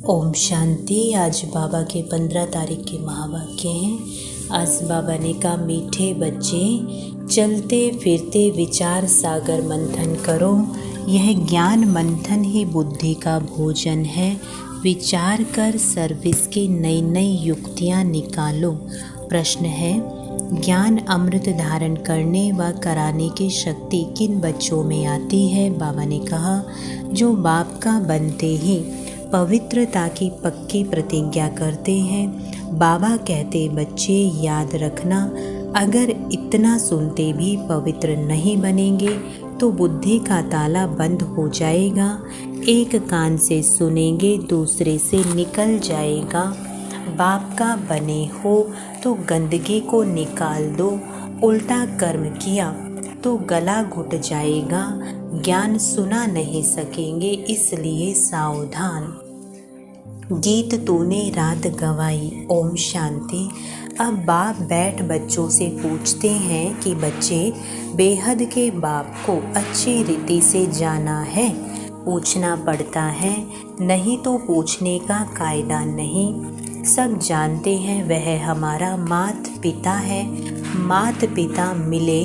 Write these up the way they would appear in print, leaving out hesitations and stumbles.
ओम शांति। आज बाबा के 15 तारीख के महावाक्य हैं। आज बाबा ने कहा, मीठे बच्चे, चलते फिरते विचार सागर मंथन करो। यह ज्ञान मंथन ही बुद्धि का भोजन है। विचार कर सर्विस की नई नई युक्तियाँ निकालो। प्रश्न है, ज्ञान अमृत धारण करने व कराने की शक्ति किन बच्चों में आती है? बाबा ने कहा, जो बाप का बनते ही पवित्रता की पक्की प्रतिज्ञा करते हैं। बाबा कहते, बच्चे याद रखना, अगर इतना सुनते भी पवित्र नहीं बनेंगे तो बुद्धि का ताला बंद हो जाएगा। एक कान से सुनेंगे, दूसरे से निकल जाएगा। बाप का बने हो तो गंदगी को निकाल दो। उल्टा कर्म किया तो गला घुट जाएगा। ज्ञान सुना नहीं सकेंगे, इसलिए सावधान। गीत तूने रात गवाई। ओम शांति। अब बाप बैठ बच्चों से पूछते हैं कि बच्चे, बेहद के बाप को अच्छी रीति से जाना है? पूछना पड़ता है, नहीं तो पूछने का कायदा नहीं। सब जानते हैं वह हमारा मात पिता है। मात पिता मिले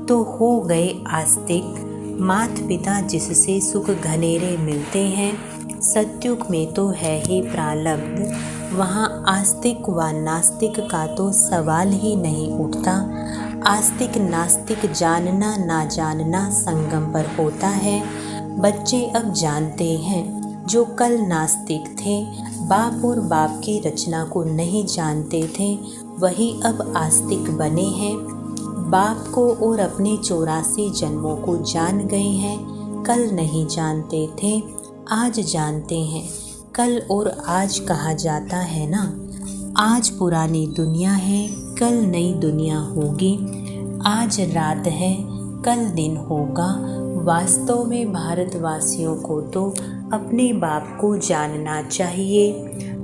तो हो गए आस्तिक। मात पिता जिससे सुख घनेरे मिलते हैं। सत्युग में तो है ही प्रारब्ध, वहाँ आस्तिक व नास्तिक का तो सवाल ही नहीं उठता। आस्तिक नास्तिक जानना ना जानना संगम पर होता है। बच्चे अब जानते हैं, जो कल नास्तिक थे, बाप और बाप की रचना को नहीं जानते थे, वही अब आस्तिक बने हैं। बाप को और अपने 84 जन्मों को जान गए हैं। कल नहीं जानते थे, आज जानते हैं। कल और आज कहा जाता है ना। आज पुरानी दुनिया है, कल नई दुनिया होगी। आज रात है, कल दिन होगा। वास्तव में भारतवासियों को तो अपने बाप को जानना चाहिए।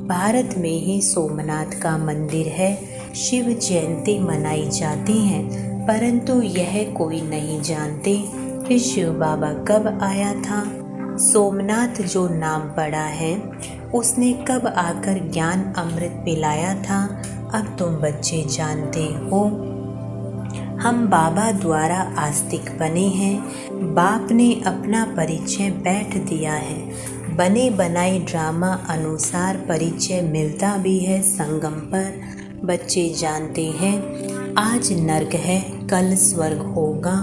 भारत में ही सोमनाथ का मंदिर है। शिव जयंती मनाई जाती है, परंतु यह कोई नहीं जानते कि शिव बाबा कब आया था। सोमनाथ जो नाम पड़ा है, उसने कब आकर ज्ञान अमृत पिलाया था, अब तुम बच्चे जानते हो। हम बाबा द्वारा आस्तिक बने हैं। बाप ने अपना परिचय बैठ दिया है। बने बनाए ड्रामा अनुसार परिचय मिलता भी है संगम पर। बच्चे जानते हैं, आज नर्क है, कल स्वर्ग होगा।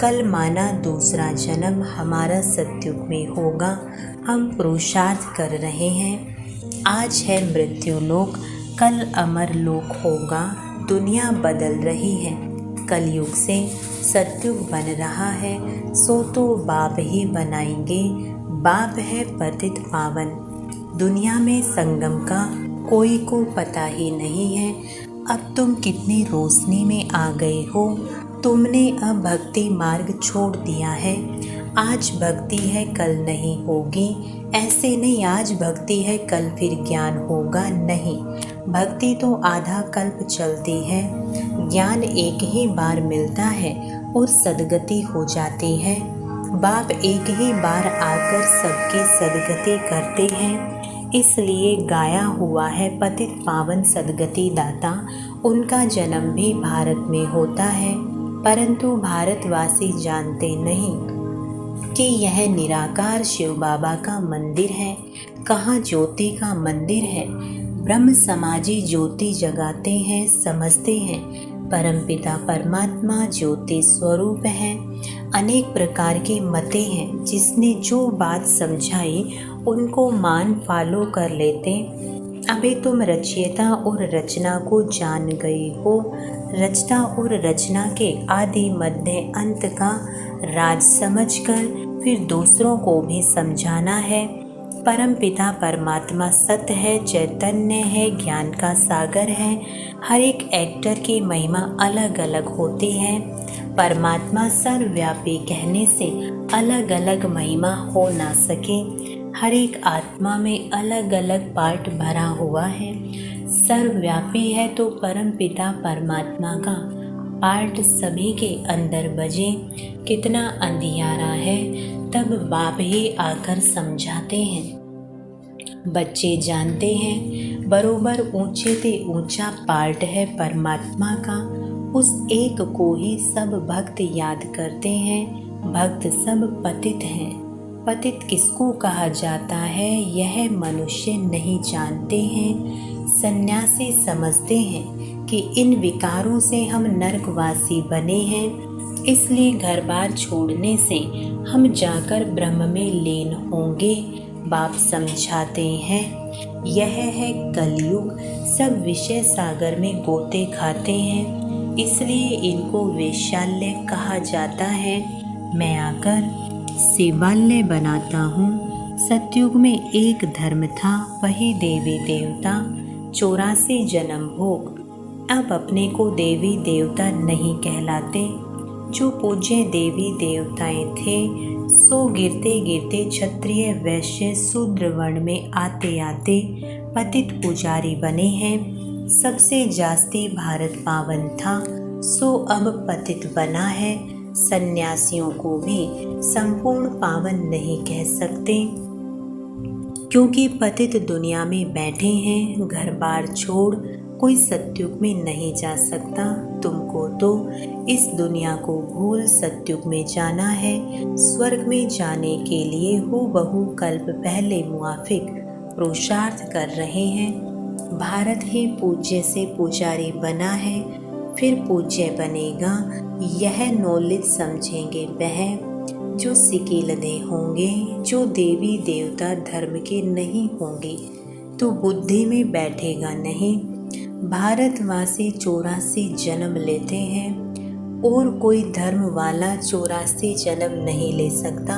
कल माना दूसरा जन्म हमारा सत्युग में होगा। हम पुरुषार्थ कर रहे हैं। आज है मृत्यु लोक, कल अमर लोक होगा। दुनिया बदल रही है, कलयुग से सत्युग बन रहा है, सो तो बाप ही बनाएंगे। बाप है पतित पावन। दुनिया में संगम का कोई को पता ही नहीं है। अब तुम कितनी रोशनी में आ गए हो। तुमने अब भक्ति मार्ग छोड़ दिया है। आज भक्ति है, कल नहीं होगी। ऐसे नहीं, आज भक्ति है, कल फिर ज्ञान होगा नहीं। भक्ति तो आधा कल्प चलती है। ज्ञान एक ही बार मिलता है और सदगति हो जाती है। बाप एक ही बार आकर सबकी सदगति करते हैं। इसलिए गाया हुआ है, पतित पावन सदगति दाता। उनका जन्म भी भारत में होता है, परंतु भारतवासी जानते नहीं कि यह निराकार शिव बाबा का मंदिर है। कहाँ ज्योति का मंदिर है। ब्रह्म समाजी ज्योति जगाते हैं, समझते हैं परमपिता परमात्मा ज्योति स्वरूप है। अनेक प्रकार की मतें हैं, जिसने जो बात समझाई उनको मान फॉलो कर लेते। अभी तुम रचयिता और रचना को जान गए हो। रचना और रचना के आदि मध्य अंत का राज समझकर फिर दूसरों को भी समझाना है। परम पिता परमात्मा सत्य है, चैतन्य है, ज्ञान का सागर है। हर एक एक्टर की महिमा अलग अलग होती है। परमात्मा सर्वव्यापी कहने से अलग अलग महिमा हो ना सके। हर एक आत्मा में अलग अलग पार्ट भरा हुआ है। सर्वव्यापी है तो परम पिता परमात्मा का पार्ट सभी के अंदर बजे। कितना अंधियारा है, तब बाप ही आकर समझाते हैं। बच्चे जानते हैं बरोबर ऊंचे ते ऊंचा पार्ट है परमात्मा का, उस एक को ही सब भक्त याद करते हैं। भक्त सब पतित हैं। पतित किसको कहा जाता है यह मनुष्य नहीं जानते हैं। सन्यासी समझते हैं कि इन विकारों से हम नरकवासी बने हैं, इसलिए घर बार छोड़ने से हम जाकर ब्रह्म में लीन होंगे। बाप समझाते हैं यह है कलयुग, सब विषय सागर में गोते खाते हैं, इसलिए इनको वैशाल्य कहा जाता है। मैं आकर सेवाल्य बनाता हूँ। सतयुग में एक धर्म था, वही देवी देवता, 84 जन्म भोग। अब अपने को देवी देवता नहीं कहलाते। जो पूज्य देवी देवताएं थे सो गिरते गिरते क्षत्रिय वैश्य शूद्र वर्ण में आते आते पतित पुजारी बने हैं। सबसे जास्ती भारत पावन था सो अब पतित बना है। सन्यासियों को भी संपूर्ण पावन नहीं कह सकते, क्योंकि पतित दुनिया में बैठे हैं। घर बार छोड़ कोई सतयुग में नहीं जा सकता। तुमको तो इस दुनिया को भूल सतयुग में जाना है। स्वर्ग में जाने के लिए बहु कल्प पहले मुआफिक पुरुषार्थ कर रहे हैं। भारत ही पूज्य से पुजारी बना है, फिर पूज्य बनेगा। यह नॉलेज समझेंगे वह जो सिकीलदे होंगे, जो देवी देवता धर्म के नहीं होंगे तो बुद्धि में बैठेगा नहीं। भारतवासी 84 जन्म लेते हैं और कोई धर्म वाला 84 जन्म नहीं ले सकता।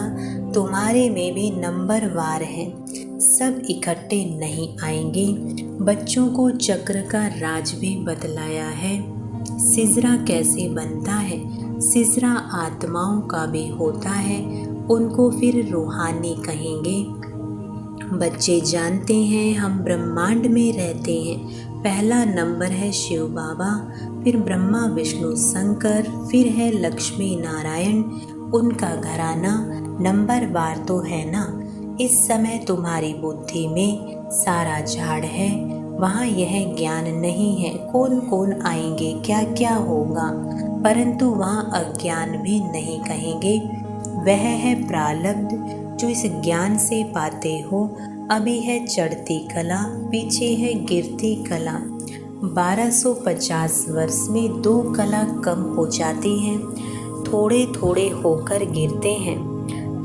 तुम्हारे में भी नंबर वार है, सब इकट्ठे नहीं आएंगे। बच्चों को चक्र का राज भी बतलाया है। सिजरा कैसे बनता है? सिजरा आत्माओं का भी होता है, उनको फिर रूहानी कहेंगे। बच्चे जानते हैं हम ब्रह्मांड में रहते हैं। पहला नंबर है शिव बाबा, फिर ब्रह्मा विष्णु शंकर, फिर है लक्ष्मी नारायण। उनका घराना नंबर वार तो है ना। इस समय तुम्हारी बुद्धि में सारा झाड़ है, वहाँ यह ज्ञान नहीं है कौन कौन आएंगे क्या क्या होगा, परंतु वहाँ अज्ञान भी नहीं कहेंगे। वह है प्रारब्ध जो इस ज्ञान से पाते हो। अभी है चढ़ती कला, पीछे है गिरती कला। 1250 वर्ष में 2 कला कम हो जाती हैं, थोड़े थोड़े होकर गिरते हैं।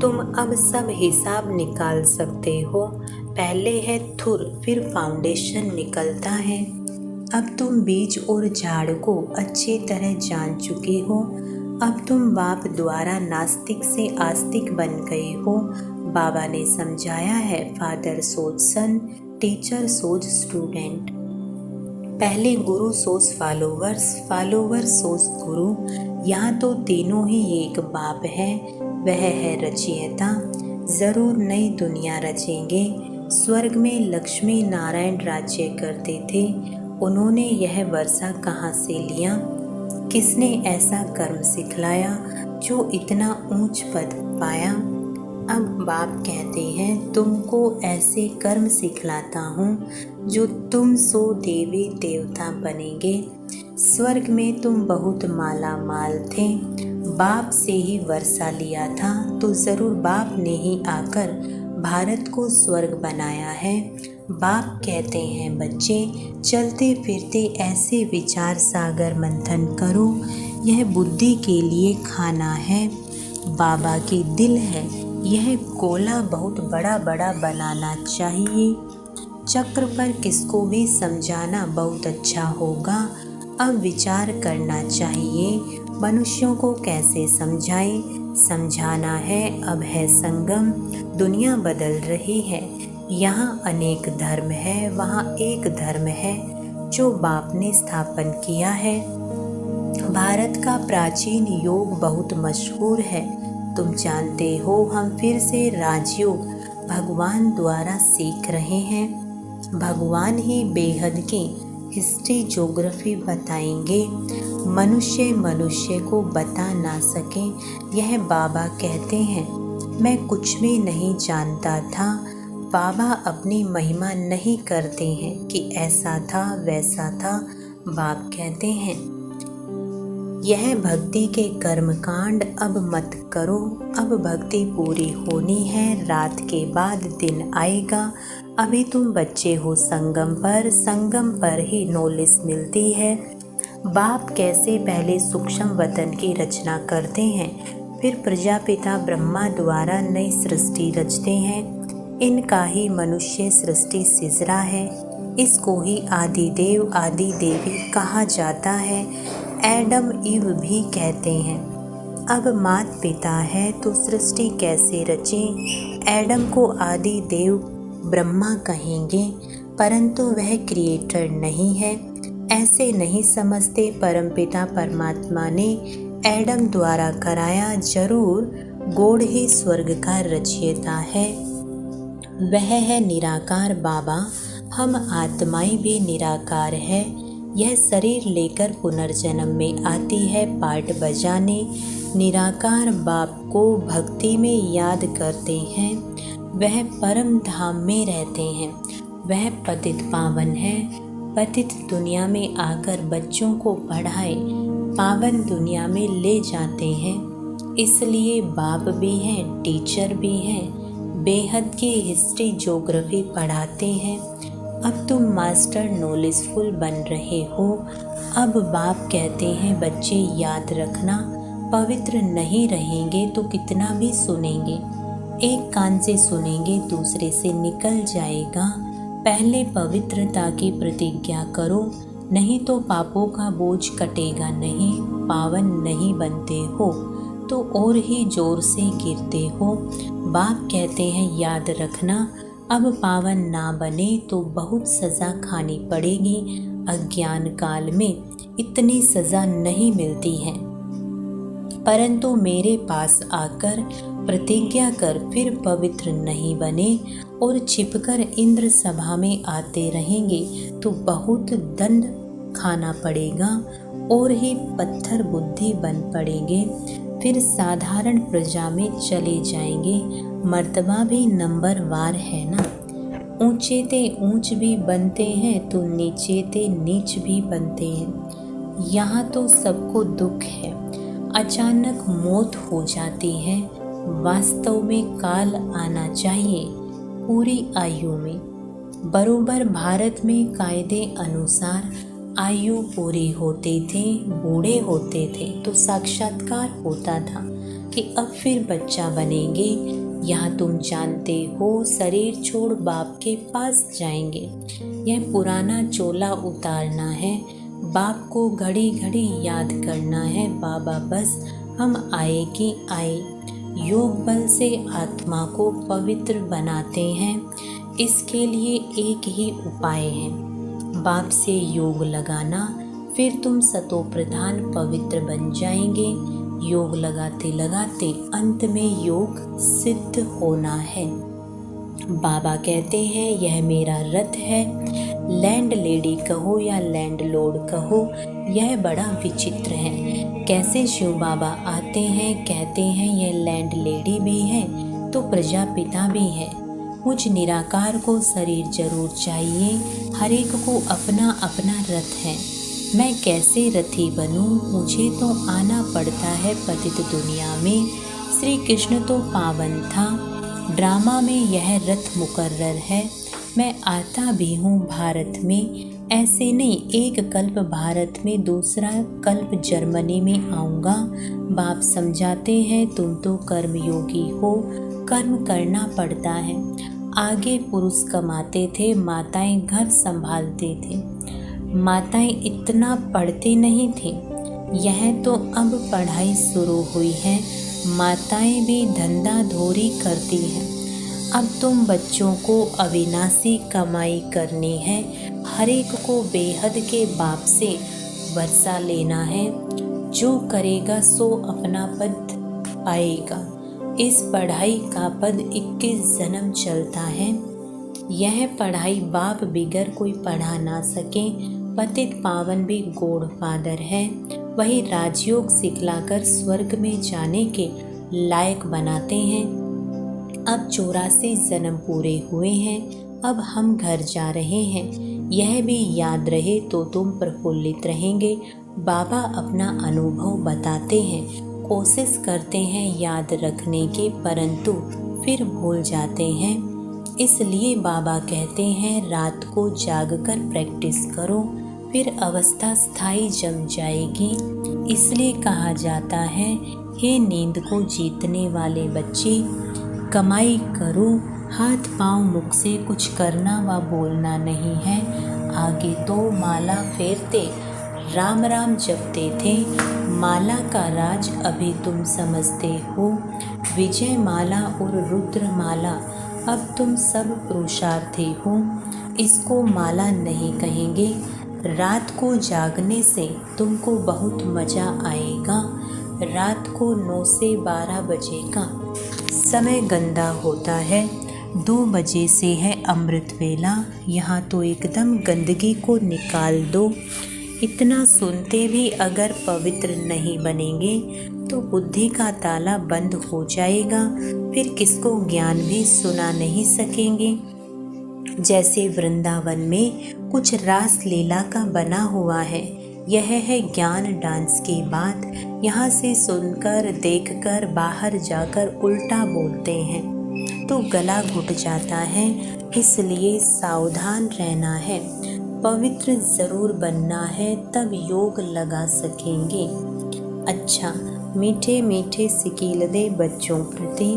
तुम अब सब हिसाब निकाल सकते हो। पहले है थुर, फिर फाउंडेशन निकलता है। अब तुम बीज और झाड़ को अच्छी तरह जान चुके हो। अब तुम बाप द्वारा नास्तिक से आस्तिक बन गए हो। बाबा ने समझाया है, फादर सोच सन, टीचर सोच स्टूडेंट। पहले गुरु सोच फॉलोवर्स, फॉलोवर सोच गुरु। यहाँ तो तीनों ही एक बाप है, वह है रचयिता। जरूर नई दुनिया रचेंगे। स्वर्ग में लक्ष्मी नारायण राज्य करते थे, उन्होंने यह वर्षा कहाँ से लिया? किसने ऐसा कर्म सिखलाया जो इतना ऊंच पद पाया? अब बाप कहते हैं तुमको ऐसे कर्म सिखलाता हूँ जो तुम सो देवी देवता बनेंगे। स्वर्ग में तुम बहुत माला माल थे, बाप से ही वर्षा लिया था, तो ज़रूर बाप ने ही आकर भारत को स्वर्ग बनाया है। बाप कहते हैं बच्चे चलते फिरते ऐसे विचार सागर मंथन करो, यह बुद्धि के लिए खाना है, बाबा की दिल है। यह गोला बहुत बड़ा बड़ा बनाना चाहिए। चक्र पर किसको भी समझाना बहुत अच्छा होगा। अब विचार करना चाहिए मनुष्यों को कैसे समझाएं। समझाना है, अब है संगम, दुनिया बदल रही है। यहाँ अनेक धर्म है, वहाँ एक धर्म है जो बाप ने स्थापन किया है। भारत का प्राचीन योग बहुत मशहूर है, तुम जानते हो। हम फिर से राजयोग भगवान द्वारा सीख रहे हैं। भगवान ही बेहद की हिस्ट्री ज्योग्राफी बताएंगे। मनुष्य को बता ना सके, यह बाबा कहते हैं। मैं कुछ भी नहीं जानता था, बाबा अपनी महिमा नहीं करते हैं कि ऐसा था वैसा था। बाप कहते हैं यह भक्ति के कर्मकांड अब मत करो, अब भक्ति पूरी होनी है, रात के बाद दिन आएगा। अभी तुम बच्चे हो संगम पर ही नॉलेज मिलती है। बाप कैसे पहले सूक्ष्म वतन की रचना करते हैं, फिर प्रजापिता ब्रह्मा द्वारा नई सृष्टि रचते हैं। इनका ही मनुष्य सृष्टि सिजरा है। इसको ही आदि देव आदि देवी कहा जाता है। एडम ईव भी कहते हैं। अब मात पिता है तो सृष्टि कैसे रची। एडम को आदि देव ब्रह्मा कहेंगे, परंतु वह क्रिएटर नहीं है। ऐसे नहीं समझते। परमपिता परमात्मा ने एडम द्वारा कराया, जरूर गॉड ही स्वर्ग का रचयिता है। वह है निराकार बाबा। हम आत्माएं भी निराकार है। यह शरीर लेकर पुनर्जन्म में आती है पार्ट बजाने। निराकार बाप को भक्ति में याद करते हैं। वह परम धाम में रहते हैं। वह पतित पावन है। पतित दुनिया में आकर बच्चों को पढ़ाए, पावन दुनिया में ले जाते हैं। इसलिए बाप भी हैं, टीचर भी हैं। बेहद की हिस्ट्री ज्योग्राफी पढ़ाते हैं। अब तुम मास्टर नॉलेजफुल बन रहे हो। अब बाप कहते हैं बच्चे याद रखना, पवित्र नहीं रहेंगे तो कितना भी सुनेंगे। एक कान से सुनेंगे, दूसरे से निकल जाएगा। पहले पवित्रता की प्रतिज्ञा करो, नहीं तो पापों का बोझ कटेगा नहीं। पावन नहीं बनते हो तो और ही जोर से गिरते हो। बाप कहते हैं याद रखना, अब पावन ना बने तो बहुत सज़ा खानी पड़ेगी। अज्ञान काल में इतनी सज़ा नहीं मिलती है, परंतु मेरे पास आकर प्रतिज्ञा कर फिर पवित्र नहीं बने और छिपकर इंद्र सभा में आते रहेंगे तो बहुत दंड खाना पड़ेगा और ही पत्थर बुद्धि बन पड़ेंगे। फिर साधारण प्रजा में चले जाएंगे। मर्तबा भी नंबर वार है ना। ऊंचे ते ऊंच भी बनते हैं तो नीचे ते नीच भी बनते हैं। यहाँ तो सबको दुख है। अचानक मौत हो जाती है। वास्तव में काल आना चाहिए पूरी आयु में। बरोबर भारत में कायदे अनुसार आयु पूरी होते थे, बूढ़े होते थे तो साक्षात्कार होता था कि अब फिर बच्चा बनेंगे। यहाँ तुम जानते हो शरीर छोड़ बाप के पास जाएंगे। यह पुराना चोला उतारना है। बाप को घड़ी घड़ी याद करना है। बाबा बस हम आए कि आए। योग बल से आत्मा को पवित्र बनाते हैं। इसके लिए एक ही उपाय है, बाप से योग लगाना। फिर तुम सतो प्रधान पवित्र बन जाएंगे। योग लगाते लगाते अंत में योग सिद्ध होना है। बाबा कहते हैं यह मेरा रथ है। लैंड लेडी कहो या लैंड लॉर्ड कहो, यह बड़ा विचित्र है। कैसे शिव बाबा आते हैं, कहते हैं यह लैंड लेडी भी है तो प्रजापिता भी है। मुझ निराकार को शरीर जरूर चाहिए। हर एक को अपना अपना रथ है। मैं कैसे रथी बनूं, मुझे तो आना पड़ता है पतित दुनिया में। श्री कृष्ण तो पावन था, ड्रामा में यह रथ मुकर्रर है। मैं आता भी हूँ भारत में, ऐसे नहीं एक कल्प भारत में, दूसरा कल्प जर्मनी में आऊँगा। बाप समझाते हैं तुम तो कर्मयोगी हो, कर्म करना पड़ता है। आगे पुरुष कमाते थे, माताएं घर संभालते थे। माताएं इतना पढ़ते नहीं थे। यह तो अब पढ़ाई शुरू हुई है। माताएं भी धंधा धोरी करती हैं। अब तुम बच्चों को अविनाशी कमाई करनी है। हर एक को बेहद के बाप से वर्षा लेना है। जो करेगा सो अपना पद पाएगा। इस पढ़ाई का पद 21 जन्म चलता है। यह पढ़ाई बाप बिगर कोई पढ़ा ना सके। पतित पावन भी गॉड फादर है। वही राजयोग सिखलाकर स्वर्ग में जाने के लायक बनाते हैं। अब 84 जन्म पूरे हुए हैं, अब हम घर जा रहे हैं। यह भी याद रहे तो तुम प्रफुल्लित रहेंगे। बाबा अपना अनुभव बताते हैं, कोशिश करते हैं याद रखने की, परंतु फिर भूल जाते हैं। इसलिए बाबा कहते हैं रात को जागकर प्रैक्टिस करो, फिर अवस्था स्थायी जम जाएगी। इसलिए कहा जाता है, हे नींद को जीतने वाले बच्चे, कमाई करो, हाथ पांव मुख से कुछ करना व बोलना नहीं है। आगे तो माला फेरते राम राम जपते थे, माला का राज अभी तुम समझते हो। विजय माला और रुद्र माला अब तुम सब पुरुषार्थी हो, इसको माला नहीं कहेंगे। रात को जागने से तुमको बहुत मज़ा आएगा। रात को 9 से 12 बजे का समय गंदा होता है, 2 बजे से है अमृत वेला। यहाँ तो एकदम गंदगी को निकाल दो। इतना सुनते भी अगर पवित्र नहीं बनेंगे तो बुद्धि का ताला बंद हो जाएगा, फिर किसको ज्ञान भी सुना नहीं सकेंगे। जैसे वृंदावन में कुछ रास लीला का बना हुआ है, यह है ज्ञान डांस की बात। यहाँ से सुनकर देखकर बाहर जाकर उल्टा बोलते हैं तो गला घुट जाता है, इसलिए सावधान रहना है। पवित्र जरूर बनना है, तब योग लगा सकेंगे। अच्छा, मीठे मीठे सिकीलदे बच्चों प्रति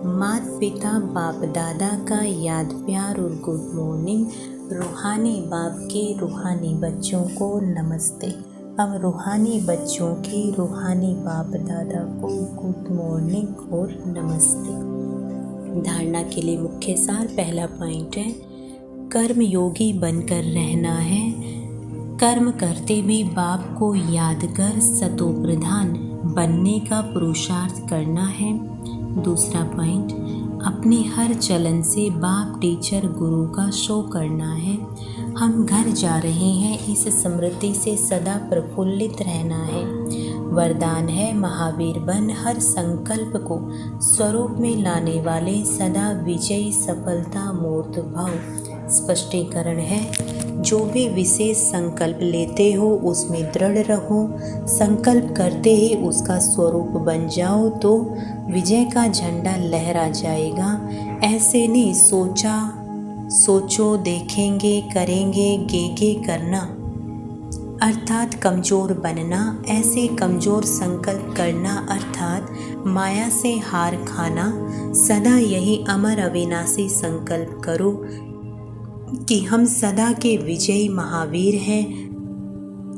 माता पिता बाप दादा का याद प्यार और गुड मॉर्निंग। रूहानी बाप के रूहानी बच्चों को नमस्ते। अब रूहानी बच्चों की रूहानी बाप दादा को गुड मॉर्निंग और नमस्ते। धारणा के लिए मुख्य सार, पहला पॉइंट है, कर्म योगी बनकर रहना है। कर्म करते भी बाप को याद कर सतो प्रधान बनने का पुरुषार्थ करना है। दूसरा पॉइंट, अपने हर चलन से बाप टीचर गुरु का शो करना है। हम घर जा रहे हैं, इस स्मृति से सदा प्रफुल्लित रहना है। वरदान है, महावीर बन हर संकल्प को स्वरूप में लाने वाले सदा विजयी सफलता मूर्त भव। स्पष्टीकरण है, जो भी विशेष संकल्प लेते हो उसमें दृढ़ रहो। संकल्प करते ही उसका स्वरूप बन जाओ तो विजय का झंडा लहरा जाएगा। ऐसे नहीं सोचो देखेंगे करेंगे गे करना अर्थात कमज़ोर बनना। ऐसे कमज़ोर संकल्प करना अर्थात माया से हार खाना। सदा यही अमर अविनाशी संकल्प करो कि हम सदा के विजयी महावीर हैं,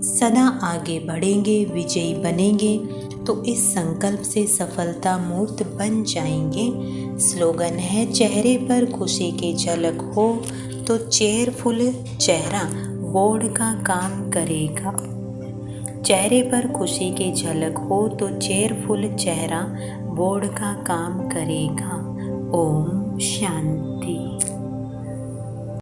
सदा आगे बढ़ेंगे, विजयी बनेंगे, तो इस संकल्प से सफलता मूर्त बन जाएंगे। स्लोगन है, चेहरे पर खुशी की झलक हो तो चेयरफुल चेहरा बोर्ड का काम करेगा। चेहरे पर खुशी की झलक हो तो चेयरफुल चेहरा बोर्ड का काम करेगा। ओम शांति।